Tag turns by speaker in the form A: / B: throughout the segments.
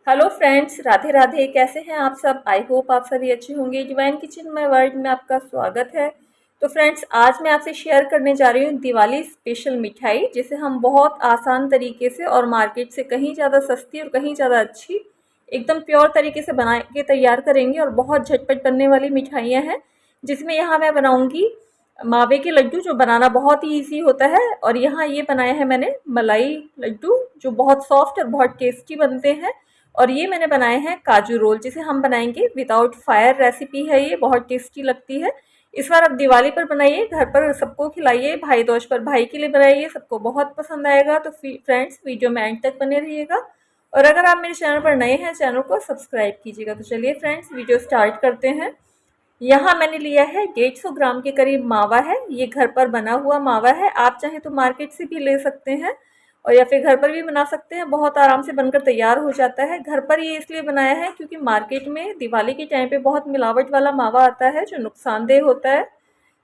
A: Hello friends, Radhe Radhe. कैसे हैं आप सब? आई होप आप सभी अच्छे होंगे। डिवाइन किचन माय वर्ल्ड में आपका स्वागत है। तो फ्रेंड्स, आज मैं आपसे शेयर करने जा रही हूँ दिवाली स्पेशल मिठाई, जिसे हम बहुत आसान तरीके से और मार्केट से कहीं ज़्यादा सस्ती और कहीं ज़्यादा अच्छी एकदम प्योर तरीके से बना के तैयार करेंगे। और बहुत झटपट बनने वाली मिठाइयाँ हैं, जिसमें यहाँ मैं बनाऊँगी मावे के लड्डू, जो बनाना बहुत ही ईजी होता है। और यहाँ ये बनाया है मैंने मलाई लड्डू, जो बहुत सॉफ्ट और बहुत टेस्टी बनते हैं। और ये मैंने बनाए हैं काजू रोल, जिसे हम बनाएंगे विदाउट फायर। रेसिपी है ये, बहुत टेस्टी लगती है। इस बार आप दिवाली पर बनाइए, घर पर सबको खिलाइए, भाई दोष पर भाई के लिए बनाइए, सबको बहुत पसंद आएगा। तो फ्रेंड्स, वीडियो में एंड तक बने रहिएगा। और अगर आप मेरे चैनल पर नए हैं, चैनल को सब्सक्राइब कीजिएगा। तो चलिए फ्रेंड्स, वीडियो स्टार्ट करते हैं। यहाँ मैंने लिया है 150 ग्राम के करीब मावा है। ये घर पर बना हुआ मावा है, आप चाहें तो मार्केट से भी ले सकते हैं और या फिर घर पर भी बना सकते हैं। बहुत आराम से बनकर तैयार हो जाता है। घर पर ये इसलिए बनाया है क्योंकि मार्केट में दिवाली के टाइम पे बहुत मिलावट वाला मावा आता है, जो नुकसानदेह होता है।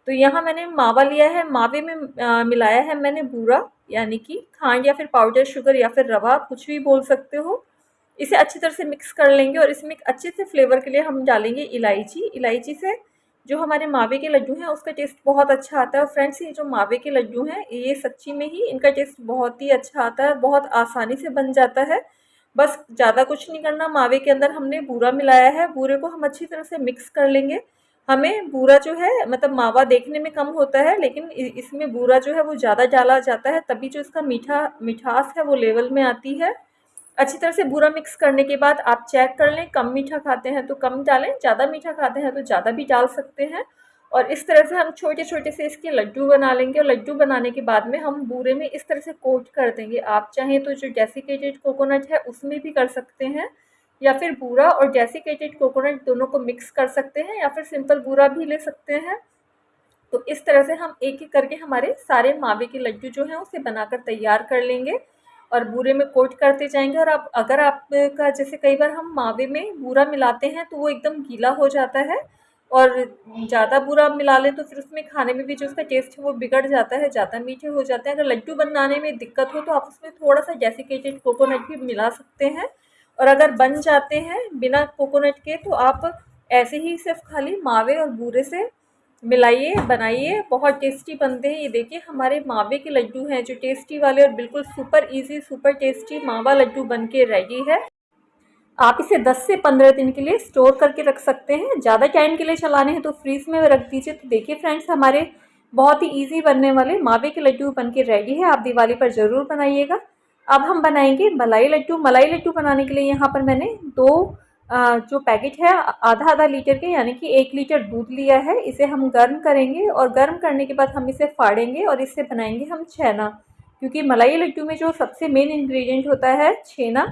A: तो यहाँ मैंने मावा लिया है। मावे में मिलाया है मैंने बूरा, यानी कि खांड या फिर पाउडर शुगर या फिर रवा, कुछ भी बोल सकते हो। इसे अच्छी तरह से मिक्स कर लेंगे और इसमें एक अच्छे से फ्लेवर के लिए हम डालेंगे इलायची। इलायची से जो हमारे मावे के लड्डू हैं उसका टेस्ट बहुत अच्छा आता है। और फ्रेंड्स, ये जो मावे के लड्डू हैं, ये सच्ची में ही इनका टेस्ट बहुत ही अच्छा आता है, बहुत आसानी से बन जाता है। बस ज़्यादा कुछ नहीं करना। मावे के अंदर हमने बूरा मिलाया है, बूरे को हम अच्छी तरह से मिक्स कर लेंगे। हमें बूरा जो है, मतलब मावा देखने में कम होता है, लेकिन इसमें बूरा जो है वो ज़्यादा डाला जाता है, तभी जो इसका मिठास है वो लेवल में आती है। अच्छी तरह से बूरा मिक्स करने के बाद आप चेक कर लें, कम मीठा खाते हैं तो कम डालें, ज़्यादा मीठा खाते हैं तो ज़्यादा भी डाल सकते हैं। और इस तरह से हम छोटे छोटे से इसके लड्डू बना लेंगे। और लड्डू बनाने के बाद में हम बूरे में इस तरह से कोट कर देंगे। आप चाहें तो जो डेसिकेटेड कोकोनट है उसमें भी कर सकते हैं, या फिर बूरा और डेसिकेटेड कोकोनट दोनों को मिक्स कर सकते हैं, या फिर सिंपल बूरा भी ले सकते हैं। तो इस तरह से हम एक एक करके हमारे सारे मावे के लड्डू जो हैं उसे बनाकर तैयार कर लेंगे और बूरे में कोट करते जाएंगे। और आप, अगर आपका जैसे कई बार हम मावे में बूरा मिलाते हैं तो वो एकदम गीला हो जाता है, और ज़्यादा बूरा मिला लें तो फिर उसमें खाने में भी जो उसका टेस्ट है वो बिगड़ जाता है, ज़्यादा मीठे हो जाते हैं। अगर लड्डू बनाने में दिक्कत हो तो आप उसमें थोड़ा सा डेसिकेटेड कोकोनट भी मिला सकते हैं। और अगर बन जाते हैं बिना कोकोनट के तो आप ऐसे ही सिर्फ खाली मावे और बूरे से मिलाइए, बनाइए, बहुत टेस्टी बनते हैं। ये देखिए, हमारे मावे के लड्डू हैं जो टेस्टी वाले, और बिल्कुल सुपर इजी सुपर टेस्टी मावा लड्डू बनके रेडी है। आप इसे 10 से 15 दिन के लिए स्टोर करके रख सकते हैं। ज़्यादा टाइम के लिए चलाने हैं तो फ्रीज में रख दीजिए। तो देखिए फ्रेंड्स, हमारे बहुत ही ईजी बनने वाले मावे के लड्डू बनके रेडी है। आप दिवाली पर ज़रूर बनाइएगा। अब हम बनाएंगे मलाई लड्डू। मलाई लड्डू बनाने के लिए यहाँ पर मैंने जो पैकेट है आधा आधा लीटर के, यानी कि 1 लीटर दूध लिया है। इसे हम गर्म करेंगे और गर्म करने के बाद हम इसे फाड़ेंगे और इससे बनाएंगे हम छेना, क्योंकि मलाई लड्डू में जो सबसे मेन इंग्रेडिएंट होता है छेना।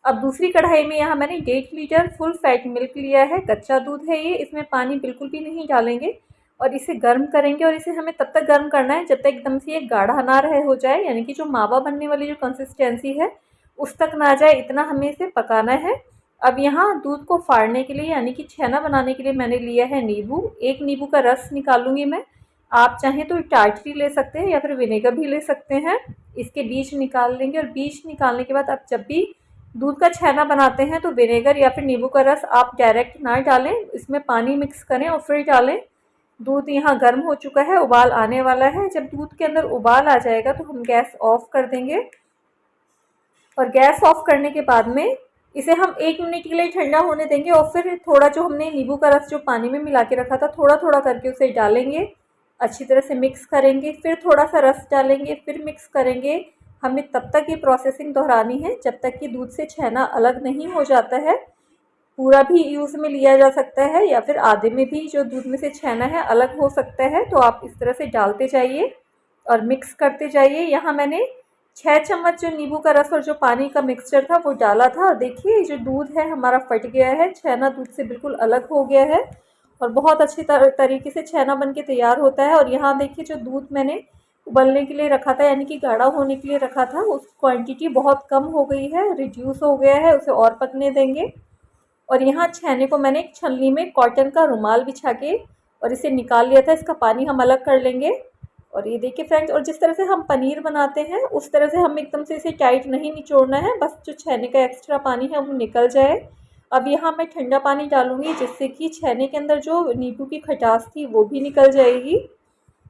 A: अब दूसरी कढ़ाई में यहाँ मैंने 1.5 लीटर फुल फैट मिल्क लिया है। कच्चा दूध है ये, इसमें पानी बिल्कुल भी नहीं डालेंगे और इसे गर्म करेंगे। और इसे हमें तब तक गर्म करना है जब तक एकदम से ये गाढ़ा ना रहे हो जाए, यानी कि जो मावा बनने वाली जो कंसिस्टेंसी है उस तक ना जाए, इतना हमें इसे पकाना है। अब यहाँ दूध को फाड़ने के लिए, यानी कि छेना बनाने के लिए मैंने लिया है नींबू। 1 नींबू का रस निकालूंगी मैं। आप चाहें तो टाटरी ले सकते हैं या फिर विनेगर भी ले सकते हैं। इसके बीज निकाल लेंगे, और बीज निकालने के बाद आप जब भी दूध का छेना बनाते हैं तो विनेगर या फिर नींबू का रस आप डायरेक्ट ना डालें, इसमें पानी मिक्स करें और फिर डालें। दूध यहाँ गर्म हो चुका है, उबाल आने वाला है। जब दूध के अंदर उबाल आ जाएगा तो हम गैस ऑफ कर देंगे। और गैस ऑफ करने के बाद में इसे हम 1 मिनट के लिए ठंडा होने देंगे। और फिर थोड़ा जो हमने नींबू का रस जो पानी में मिला के रखा था, थोड़ा थोड़ा करके उसे डालेंगे, अच्छी तरह से मिक्स करेंगे, फिर थोड़ा सा रस डालेंगे, फिर मिक्स करेंगे। हमें तब तक ये प्रोसेसिंग दोहरानी है जब तक कि दूध से छेना अलग नहीं हो जाता है। पूरा भी यूज़ में लिया जा सकता है या फिर आधे में भी जो दूध में से छेना है अलग हो सकता है। तो आप इस तरह से डालते जाइए और मिक्स करते जाइए। यहाँ मैंने 6 चम्मच जो नींबू का रस और जो पानी का मिक्सचर था वो डाला था। देखिए, जो दूध है हमारा फट गया है, छेना दूध से बिल्कुल अलग हो गया है और बहुत अच्छी तरीके से छेना बन के तैयार होता है। और यहाँ देखिए, जो दूध मैंने उबलने के लिए रखा था, यानी कि गाढ़ा होने के लिए रखा था, उस क्वांटिटी बहुत कम हो गई है, रिड्यूस हो गया है। उसे और पकने देंगे। और यहाँ छेने को मैंने एक छलनी में कॉटन का रुमाल बिछा के और इसे निकाल लिया था। इसका पानी हम अलग कर लेंगे और ये देखिए फ्रेंड्स, और जिस तरह से हम पनीर बनाते हैं उस तरह से हम एकदम से इसे टाइट नहीं निचोड़ना है, बस जो छेने का एक्स्ट्रा पानी है वो निकल जाए। अब यहाँ मैं ठंडा पानी डालूंगी जिससे कि छेने के अंदर जो नींबू की खटास थी वो भी निकल जाएगी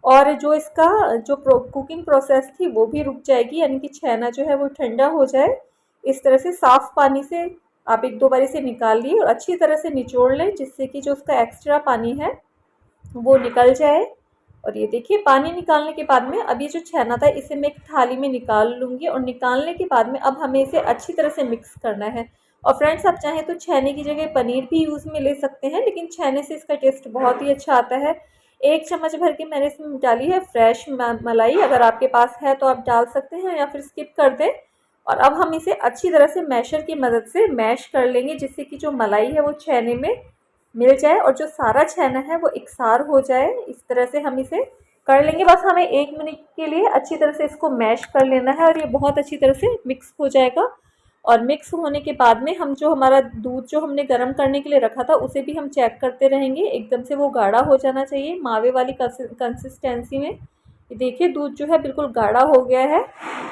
A: और जो इसका जो कुकिंग प्रोसेस थी वो भी रुक जाएगी, यानी कि छेना जो है वो ठंडा हो जाए। इस तरह से साफ़ पानी से आप एक दो बार इसे निकाल लिए और अच्छी तरह से निचोड़ लें जिससे कि जो उसका एक्स्ट्रा पानी है वो निकल जाए। और ये देखिए पानी निकालने के बाद में अब ये जो छेना था इसे मैं एक थाली में निकाल लूँगी और निकालने के बाद में अब हमें इसे अच्छी तरह से मिक्स करना है। और फ्रेंड्स, आप चाहें तो छेने की जगह पनीर भी यूज़ में ले सकते हैं, लेकिन छेने से इसका टेस्ट बहुत ही अच्छा आता है। 1 चम्मच भर के मैंने इसमें डाली है फ्रेश मलाई, अगर आपके पास है तो आप डाल सकते हैं या फिर स्किप कर दें। और अब हम इसे अच्छी तरह से मैशर की मदद से मैश कर लेंगे जिससे कि जो मलाई है वो छेने में मिल जाए और जो सारा छेना है वो एकसार हो जाए। इस तरह से हम इसे कर लेंगे। बस हमें 1 मिनट के लिए अच्छी तरह से इसको मैश कर लेना है और ये बहुत अच्छी तरह से मिक्स हो जाएगा। और मिक्स होने के बाद में हम जो हमारा दूध जो हमने गर्म करने के लिए रखा था उसे भी हम चेक करते रहेंगे। एकदम से वो गाढ़ा हो जाना चाहिए, मावे वाली कंसिस्टेंसी में। ये देखिए दूध जो है बिल्कुल गाढ़ा हो गया है,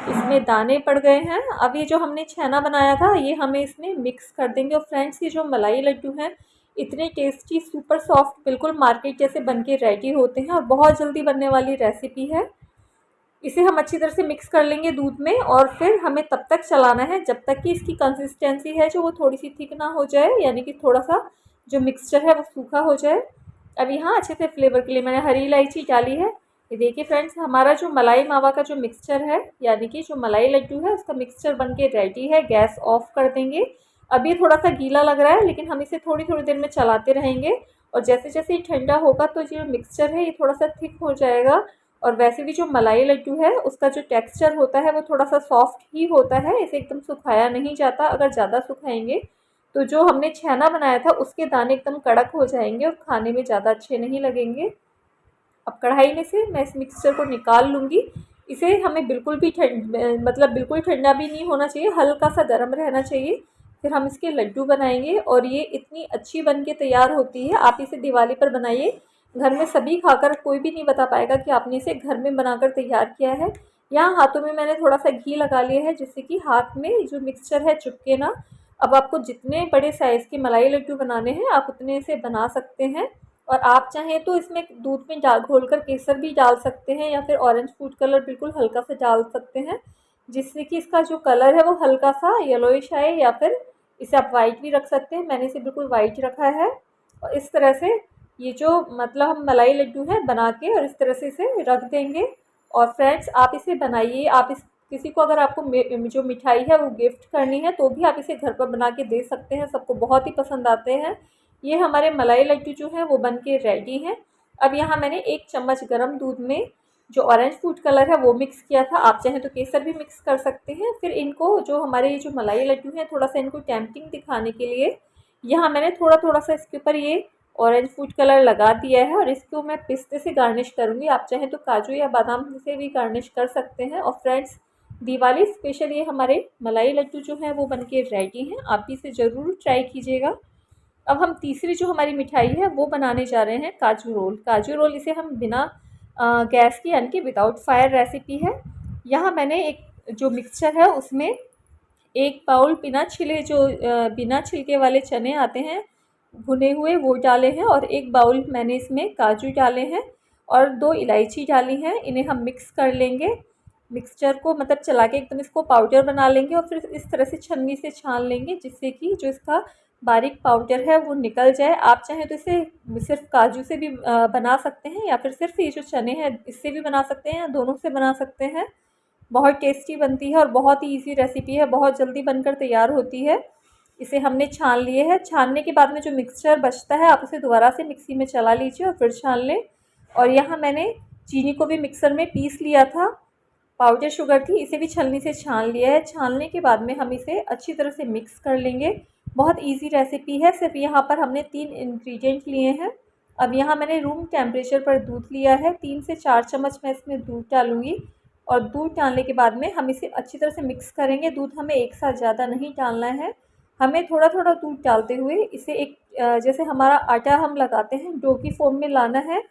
A: इसमें दाने पड़ गए हैं। अब ये जो हमने छेना बनाया था ये हमें इसमें मिक्स कर देंगे। और फ्रेंड्स, ये जो मलाई लड्डू हैं इतने टेस्टी, सुपर सॉफ्ट, बिल्कुल मार्केट जैसे बनके रेडी होते हैं और बहुत जल्दी बनने वाली रेसिपी है। इसे हम अच्छी तरह से मिक्स कर लेंगे दूध में और फिर हमें तब तक चलाना है जब तक कि इसकी कंसिस्टेंसी है जो वो थोड़ी सी थिक ना हो जाए, यानी कि थोड़ा सा जो मिक्सचर है वो सूखा हो जाए। अब यहाँ अच्छे से फ्लेवर के लिए मैंने हरी इलायची डाली है। ये देखिए फ्रेंड्स, हमारा जो मलाई मावा का जो मिक्सचर है, यानी कि जो मलाई लड्डू है उसका मिक्सचर बनके रेडी है। गैस ऑफ कर देंगे। अब ये थोड़ा सा गीला लग रहा है लेकिन हम इसे थोड़ी थोड़ी देर में चलाते रहेंगे और जैसे जैसे ये ठंडा होगा तो जो मिक्सचर है ये थोड़ा सा थिक हो जाएगा। और वैसे भी जो मलाई लड्डू है उसका जो टेक्सचर होता है वो थोड़ा सा सॉफ्ट ही होता है, इसे एकदम सुखाया नहीं जाता। अगर ज़्यादा सुखाएंगे तो जो हमने छेना बनाया था उसके दाने एकदम कड़क हो जाएंगे और खाने में ज़्यादा अच्छे नहीं लगेंगे। अब कढ़ाई में से मैं इस मिक्सचर को निकाल लूँगी। इसे हमें बिल्कुल भी मतलब बिल्कुल ठंडा भी नहीं होना चाहिए, हल्का सा गर्म रहना चाहिए। फिर हम इसके लड्डू बनाएंगे और ये इतनी अच्छी बन के तैयार होती है। आप इसे दिवाली पर बनाइए, घर में सभी खाकर कोई भी नहीं बता पाएगा कि आपने इसे घर में बनाकर तैयार किया है। यहाँ हाथों में मैंने थोड़ा सा घी लगा लिया है जिससे कि हाथ में जो मिक्सचर है चिपके ना। अब आपको जितने बड़े साइज़ के मलाई लड्डू बनाने हैं आप उतने से बना सकते हैं। और आप चाहें तो इसमें दूध में घोलकर केसर भी डाल सकते हैं या फिर ऑरेंज फूड कलर बिल्कुल हल्का सा डाल सकते हैं जिससे कि इसका जो कलर है वो हल्का सा येलोइश आए, या फिर इसे आप वाइट भी रख सकते हैं। मैंने इसे बिल्कुल वाइट रखा है। और इस तरह से ये जो मतलब हम मलाई लड्डू हैं बना के और इस तरह से इसे रख देंगे। और फ्रेंड्स, आप इसे बनाइए। आप इस किसी को अगर आपको जो मिठाई है वो गिफ्ट करनी है तो भी आप इसे घर पर बना के दे सकते हैं, सबको बहुत ही पसंद आते हैं। ये हमारे मलाई लड्डू जो हैं वो बन के रेडी हैं। अब यहाँ मैंने 1 चम्मच गर्म दूध में जो ऑरेंज फूड कलर है वो मिक्स किया था, आप चाहें तो केसर भी मिक्स कर सकते हैं। फिर इनको जो हमारे ये जो मलाई लड्डू हैं थोड़ा सा इनको टेम्पटिंग दिखाने के लिए यहाँ मैंने थोड़ा थोड़ा सा इसके ऊपर ये ऑरेंज फूड कलर लगा दिया है और इसको मैं पिस्ते से गार्निश करूँगी। आप चाहें तो काजू या बादाम से भी गार्निश कर सकते हैं। और फ्रेंड्स, दिवाली स्पेशल ये हमारे मलाई लड्डू जो हैं वो बनके रेडी हैं, आप भी इसे ज़रूर ट्राई कीजिएगा। अब हम तीसरी जो हमारी मिठाई है वो बनाने जा रहे हैं काजू रोल। काजू रोल इसे हम बिना गैस की, यानी कि विदाउट फायर रेसिपी है। यहाँ मैंने एक जो मिक्सचर है उसमें 1 बाउल बिना छिले जो बिना छिलके वाले चने आते हैं भुने हुए वो डाले हैं और 1 बाउल मैंने इसमें काजू डाले हैं और 2 इलायची डाली हैं। इन्हें हम मिक्स कर लेंगे, मिक्सचर को मतलब चला के एकदम इसको पाउडर बना लेंगे और फिर इस तरह से छन्नी से छान लेंगे जिससे कि जो इसका बारीक पाउडर है वो निकल जाए। आप चाहें तो इसे सिर्फ काजू से भी बना सकते हैं या फिर सिर्फ ये जो चने हैं इससे भी बना सकते हैं या दोनों से बना सकते हैं। बहुत टेस्टी बनती है और बहुत ही ईजी रेसिपी है, बहुत जल्दी बनकर तैयार होती है। इसे हमने छान लिए है। छानने के बाद में जो मिक्सचर बचता है आप उसे दोबारा से मिक्सी में चला लीजिए और फिर छान लें। और यहाँ मैंने चीनी को भी मिक्सर में पीस लिया था, पाउडर शुगर थी, इसे भी छलनी से छान लिया है। छानने के बाद में हम इसे अच्छी तरह से मिक्स कर लेंगे। बहुत इजी रेसिपी है, सिर्फ यहाँ पर हमने 3 इंग्रेडिएंट लिए हैं। अब यहाँ मैंने रूम टेम्परेचर पर दूध लिया है, 3 से 4 चम्मच मैं इसमें दूध डालूँगी। और दूध डालने के बाद में हम इसे अच्छी तरह से मिक्स करेंगे। दूध हमें एक साथ ज़्यादा नहीं डालना है, हमें थोड़ा थोड़ा दूध डालते हुए इसे एक जैसे हमारा आटा हम लगाते हैं डो की फॉर्म में लाना है।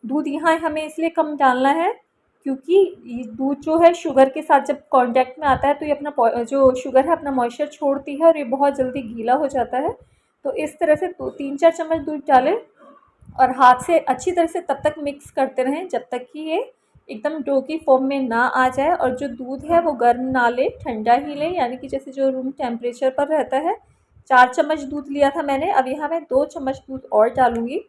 A: दूध यहाँ हमें इसलिए कम डालना है क्योंकि ये दूध जो है शुगर के साथ जब कांटेक्ट में आता है तो ये अपना जो शुगर है अपना मॉइस्चर छोड़ती है और ये बहुत जल्दी गीला हो जाता है। तो इस तरह से 2-3-4 चम्मच दूध डालें और हाथ से अच्छी तरह से तब तक मिक्स करते रहें जब तक कि ये एकदम डो की फॉर्म में ना आ जाए और जो दूध है वो गर्म ना ले, ठंडा ही ले, यानी कि जैसे जो रूम टेम्परेचर पर रहता है। 4 चम्मच दूध लिया था मैंने, अब यहाँ मैं 2 चम्मच दूध और डालूँगी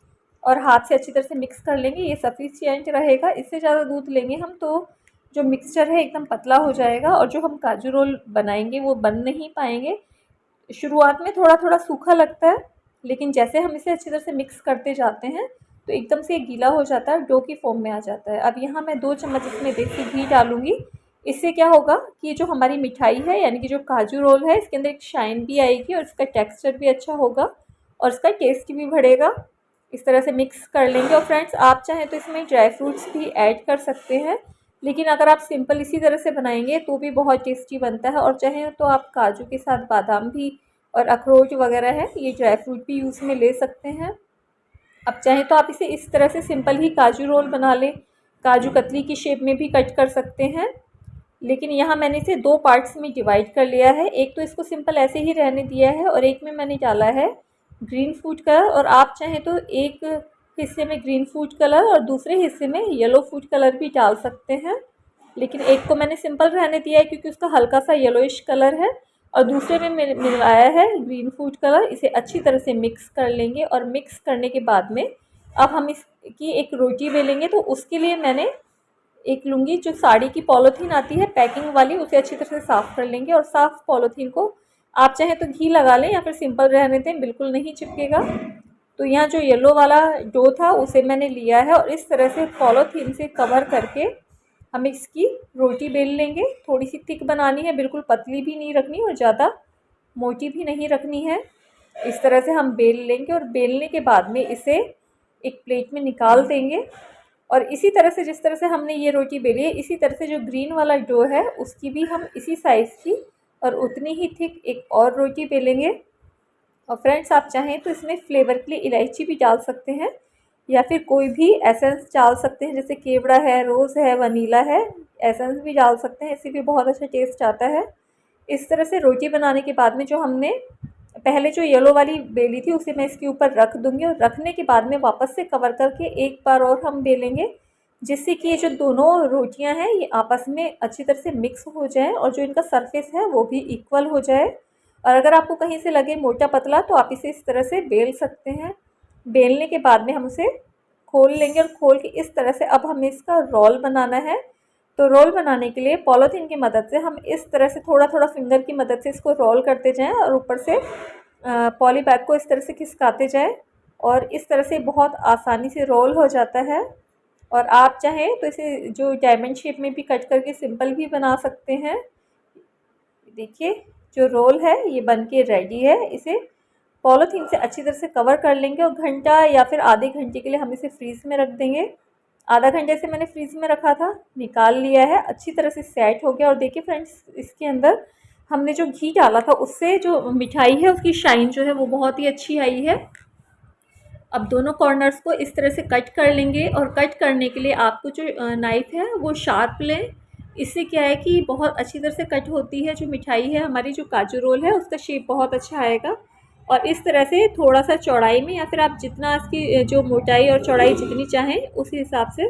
A: और हाथ से अच्छी तरह से मिक्स कर लेंगे। ये सफिशिएंट रहेगा, इससे ज़्यादा दूध लेंगे हम तो जो मिक्सचर है एकदम पतला हो जाएगा और जो हम काजू रोल बनाएंगे वो बन नहीं पाएंगे। शुरुआत में थोड़ा थोड़ा सूखा लगता है, लेकिन जैसे हम इसे अच्छी तरह से मिक्स करते जाते हैं तो एकदम से गीला हो जाता है, डो की फॉर्म में आ जाता है। अब यहाँ मैं 2 चम्मच इसमें देसी घी डालूँगी। इससे क्या होगा कि जो हमारी मिठाई है यानी कि जो काजू रोल है इसके अंदर एक शाइन भी आएगी और इसका टेक्सचर भी अच्छा होगा और इसका टेस्ट भी बढ़ेगा। इस तरह से मिक्स कर लेंगे और फ्रेंड्स आप चाहें तो इसमें ड्राई फ्रूट्स भी ऐड कर सकते हैं, लेकिन अगर आप सिंपल इसी तरह से बनाएंगे तो भी बहुत टेस्टी बनता है। और चाहें तो आप काजू के साथ बादाम भी और अखरोट वगैरह है ये ड्राई फ्रूट भी यूज़ में ले सकते हैं। अब चाहें तो आप इसे इस तरह से सिंपल ही काजू रोल बना लें, काजू कतली की शेप में भी कट कर सकते हैं, लेकिन यहाँ मैंने इसे 2 पार्ट्स में डिवाइड कर लिया है। एक तो इसको सिंपल ऐसे ही रहने दिया है और एक में मैंने डाला है ग्रीन फूड कलर, और आप चाहें तो एक हिस्से में ग्रीन फूड कलर और दूसरे हिस्से में येलो फूड कलर भी डाल सकते हैं, लेकिन एक को मैंने सिंपल रहने दिया है क्योंकि उसका हल्का सा येलोइश कलर है और दूसरे में मिलाया है ग्रीन फूड कलर। इसे अच्छी तरह से मिक्स कर लेंगे और मिक्स करने के बाद में अब हम इसकी एक रोटी बेलेंगे। तो उसके लिए मैंने एक लूँगी जो साड़ी की पॉलीथीन आती है पैकिंग वाली, उसे अच्छी तरह से साफ़ कर लेंगे और साफ़ पॉलीथीन को आप चाहें तो घी लगा लें या फिर सिंपल रहने दें, बिल्कुल नहीं चिपकेगा। तो यहाँ जो येलो वाला डो था उसे मैंने लिया है और इस तरह से पॉलीथीन से कवर करके हम इसकी रोटी बेल लेंगे। थोड़ी सी थिक बनानी है, बिल्कुल पतली भी नहीं रखनी और ज़्यादा मोटी भी नहीं रखनी है। इस तरह से हम बेल लेंगे और बेलने के बाद में इसे एक प्लेट में निकाल देंगे और इसी तरह से जिस तरह से हमने ये रोटी बेली है इसी तरह से जो ग्रीन वाला डो है उसकी भी हम इसी साइज़ की और उतनी ही थिक एक और रोटी बेलेंगे। और फ्रेंड्स आप चाहें तो इसमें फ्लेवर के लिए इलायची भी डाल सकते हैं या फिर कोई भी एसेंस डाल सकते हैं, जैसे केवड़ा है, रोज़ है, वनीला है, एसेंस भी डाल सकते हैं, इससे भी बहुत अच्छा टेस्ट आता है। इस तरह से रोटी बनाने के बाद में जो हमने पहले जो येलो वाली बेली थी उसे मैं इसके ऊपर रख दूँगी और रखने के बाद में वापस से कवर करके एक बार और हम बेलेंगे, जिससे कि ये जो दोनों रोटियां हैं ये आपस में अच्छी तरह से मिक्स हो जाए और जो इनका सरफेस है वो भी इक्वल हो जाए। और अगर आपको कहीं से लगे मोटा पतला तो आप इसे इस तरह से बेल सकते हैं। बेलने के बाद में हम उसे खोल लेंगे और खोल के इस तरह से अब हमें इसका रोल बनाना है। तो रोल बनाने के लिए पॉलीथीन की मदद से हम इस तरह से थोड़ा थोड़ा फिंगर की मदद से इसको रोल करते जाएं और ऊपर से पॉली बैग को इस तरह से खिसकाते जाएं और इस तरह से बहुत आसानी से रोल हो जाता है। और आप चाहें तो इसे जो डायमंड शेप में भी कट करके सिंपल भी बना सकते हैं। देखिए जो रोल है ये बन के रेडी है। इसे पॉलीथीन से अच्छी तरह से कवर कर लेंगे और घंटा या फिर आधे घंटे के लिए हम इसे फ्रीज़ में रख देंगे। आधा घंटे से मैंने फ्रीज़ में रखा था, निकाल लिया है, अच्छी तरह से सेट हो गया। और देखिए फ्रेंड्स इसके अंदर हमने जो घी डाला था उससे जो मिठाई है उसकी शाइन जो है वो बहुत ही अच्छी आई है। अब दोनों कॉर्नर्स को इस तरह से कट कर लेंगे और कट करने के लिए आपको जो नाइफ़ है वो शार्प लें। इससे क्या है कि बहुत अच्छी तरह से कट होती है जो मिठाई है हमारी, जो काजू रोल है उसका शेप बहुत अच्छा आएगा। और इस तरह से थोड़ा सा चौड़ाई में या फिर आप जितना इसकी जो मोटाई और चौड़ाई जितनी चाहें उस हिसाब से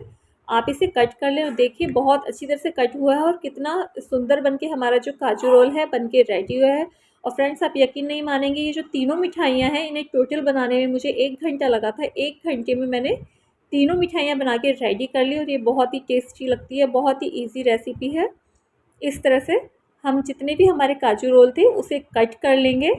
A: आप इसे कट कर लें। और देखिए बहुत अच्छी तरह से कट हुआ है और कितना सुंदर बनके हमारा जो काजू रोल है बनके रेडी हुआ है। और फ्रेंड्स आप यकीन नहीं मानेंगे, ये जो तीनों मिठाइयाँ हैं इन्हें टोटल बनाने में मुझे 1 घंटा लगा था। 1 घंटे में मैंने तीनों मिठाइयाँ बना के रेडी कर ली और ये बहुत ही टेस्टी लगती है, बहुत ही ईजी रेसिपी है। इस तरह से हम जितने भी हमारे काजू रोल थे उसे कट कर लेंगे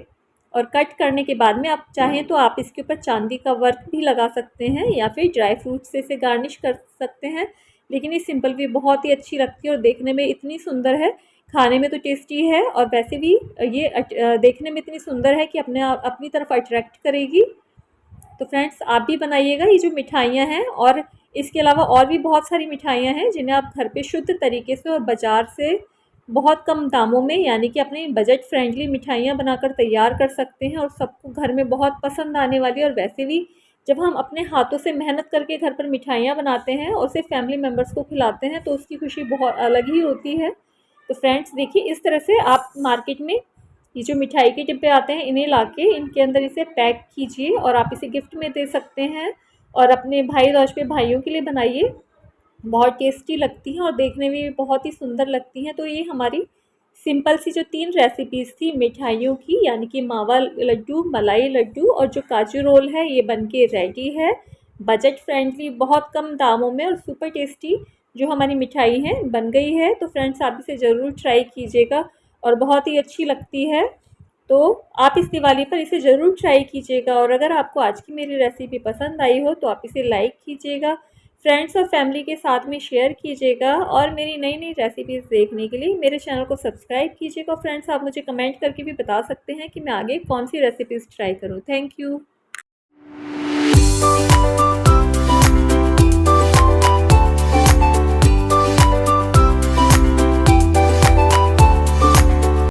A: और कट करने के बाद में आप चाहें तो आप इसके ऊपर चांदी का वर्क भी लगा सकते हैं या फिर ड्राई फ्रूट से इसे गार्निश कर सकते हैं। लेकिन ये सिंपल भी बहुत ही अच्छी लगती है और देखने में इतनी सुंदर है, खाने में तो टेस्टी है और वैसे भी ये देखने में इतनी सुंदर है कि अपनी तरफ अट्रैक्ट करेगी। तो फ्रेंड्स आप भी बनाइएगा ये जो मिठाइयाँ हैं। और इसके अलावा और भी बहुत सारी मिठाइयाँ हैं जिन्हें आप घर पे शुद्ध तरीके से और बाज़ार से बहुत कम दामों में यानी कि अपने बजट फ्रेंडली मिठाइयाँ बनाकर तैयार कर सकते हैं और सबको घर में बहुत पसंद आने वाली और वैसे भी जब हम अपने हाथों से मेहनत करके घर पर मिठाइयाँ बनाते हैं और सिर्फ फैमिली मेम्बर्स को खिलाते हैं तो उसकी खुशी बहुत अलग ही होती है। तो फ्रेंड्स देखिए, इस तरह से आप मार्केट में ये जो मिठाई के डिब्बे आते हैं इन्हें लाके इनके अंदर इसे पैक कीजिए और आप इसे गिफ्ट में दे सकते हैं और अपने भाई दूज पे भाइयों के लिए बनाइए। बहुत टेस्टी लगती हैं और देखने में भी बहुत ही सुंदर लगती हैं। तो ये हमारी सिंपल सी जो 3 रेसिपीज़ थी मिठाइयों की, यानी कि मावा लड्डू, मलाई लड्डू और जो काजू रोल है, ये बनके रेडी है। बजट फ्रेंडली, बहुत कम दामों में और सुपर टेस्टी जो हमारी मिठाई है बन गई है। तो फ्रेंड्स आप इसे ज़रूर ट्राई कीजिएगा और बहुत ही अच्छी लगती है। तो आप इस दिवाली पर इसे ज़रूर ट्राई कीजिएगा और अगर आपको आज की मेरी रेसिपी पसंद आई हो तो आप इसे लाइक कीजिएगा, फ्रेंड्स और फैमिली के साथ में शेयर कीजिएगा और मेरी नई नई रेसिपीज़ देखने के लिए मेरे चैनल को सब्सक्राइब कीजिएगा। फ्रेंड्स आप मुझे कमेंट करके भी बता सकते हैं कि मैं आगे कौन सी रेसिपीज़ ट्राई करूँ। Thank you.